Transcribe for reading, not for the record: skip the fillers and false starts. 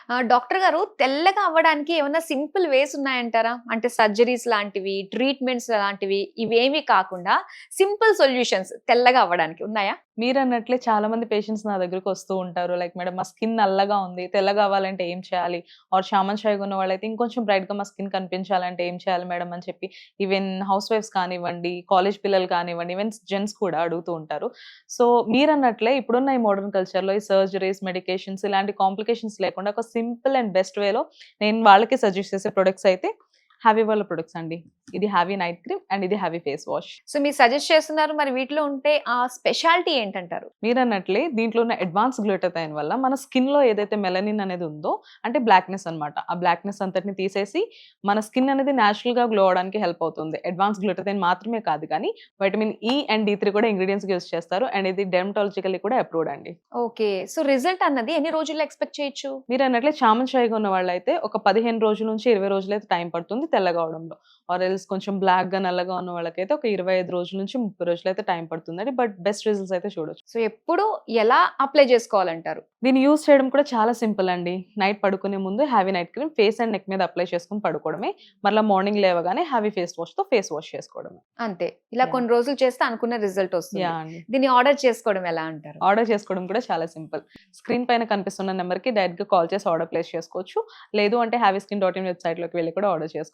Doctor గారు తెల్లగా అవ్వడానికి ఏమన్నా సింపుల్ వేస్ ఉన్నాయంటారా? అంటే సర్జరీస్ లాంటివి, ట్రీట్మెంట్స్ లాంటివి ఇవేమీ కాకుండా సింపుల్ సొల్యూషన్స్ తెల్లగా అవ్వడానికి ఉన్నాయా? మీరన్నట్లే చాలా మంది పేషెంట్స్ నా దగ్గరికి వస్తూ ఉంటారు. లైక్ మేడం మా స్కిన్ నల్లగా ఉంది. తెల్లగా అవ్వాలంటే ఏం చేయాలి? ఆర్ చామన్ షైగా ఉన్న వాళ్ళైతే ఇంకొంచెం బ్రైట్‌గా మా స్కిన్ కనిపించాలంటే ఏం చేయాలి మేడం అని చెప్పి ఈవెన్ హౌస్ వైఫ్స్ కానివ్వండి, కాలేజ్ పిల్లలు కానివ్వండి, ఈవెన్ జెంట్స్ కూడా అడుగుతూ ఉంటారు. సో మీరన్నట్లే ఇప్పుడున్న ఈ మోడర్న్ కల్చర్‌లో ఈ సర్జరీస్, మెడికేషన్స్ ఇలాంటి కాంప్లికేషన్స్ లేకుండా ఒక సింపుల్ అండ్ బెస్ట్ వేలో నేను వాళ్ళకి సజెస్ట్ చేసే ప్రొడక్ట్స్ అయితే హావీ వాళ్ళ ప్రొడక్ట్స్ అండి. ఇది హావీ నైట్ క్రీమ్ అండ్ ఇది హావీ ఫేస్ వాష్. సో మీరు సజెస్ట్ చేస్తున్నారు. మరి వీటిలో ఉంటే ఆ స్పెషాలిటీ ఏంటంటారు? మీరన్నట్లే దీంట్లో ఉన్న అడ్వాన్స్ గ్లూటాథైన్ వల్ల మన స్కిన్‌లో ఏదైతే మెలనిన్ అనేది ఉందో అంటే బ్లాక్‌నెస్ అన్నమాట. ఆ బ్లాక్‌నెస్ అంతటిని తీసేసి మన స్కిన్ అనేది నేచురల్‌గా గ్లో అవ్వడానికి హెల్ప్ అవుతుంది. అడ్వాన్స్ గ్లూటాథైన్ మాత్రమే కాదు కానీ వైటమిన్ ఈ అండ్ డి3 కూడా ఇంగ్రీడియెంట్స్‌గా యూజ్ చేస్తారు. అండ్ ఇది డెర్మటాలజికల్లీ కూడా అప్రూవ్డ్ అండి. ఓకే. సో రిజల్ట్ అన్నది ఎన్ని రోజుల్లో ఎక్స్‌పెక్ట్ చేయొచ్చు? మీరన్నట్లే చామన్ షైగా ఉన్న వాళ్ళైతే ఒక 15 రోజుల నుంచి 20 రోజులైతే టైం పడుతుంది తెల్లగా అవ్వడంలో. ఆర్ ఎల్స్ కొంచెం బ్లాక్‌గా, నల్లగా ఉన్న వాళ్ళకైతే ఒక 25 రోజుల నుంచి 30 రోజులైతే టైం పడుతుందండి. బట్ బెస్ట్ రిజల్ట్స్ అయితే చూడొచ్చు. సో ఎప్పుడు ఎలా అప్లై చేసుకోవాలంటారు? దీన్ని యూజ్ చేయడం కూడా చాలా సింపుల్ అండి. నైట్ పడుకునే ముందు హావీ night cream face and neck మీద అప్లై చేసుకొని పడుకోవడమే. మరలా మార్నింగ్ లేవగానే హావీ ఫేస్ వాష్‌తో ఫేస్ వాష్ చేసుకోవడమే. అంతే. ఇలా యాహ్! కొన్ని రోజులు చేస్తే అనుకున్న రిజల్ట్ వస్తుంది. యాహ్! అండి. దీన్ని ఆర్డర్ చేసుకోవడం ఎలా అంటారు? ఆర్డర్ చేసుకోవడం కూడా చాలా సింపుల్. స్క్రీన్ పైన కనిపిస్తున్న నంబర్‌కి డైరెక్ట్‌గా కాల్ చేసి ఆర్డర్ ప్లేస్ చేసుకోవచ్చు. లేదు అంటే haveyskin.in వెబ్‌సైట్‌లోకి వెళ్లి కూడా ఆర్డర్ చేసుకోవచ్చు.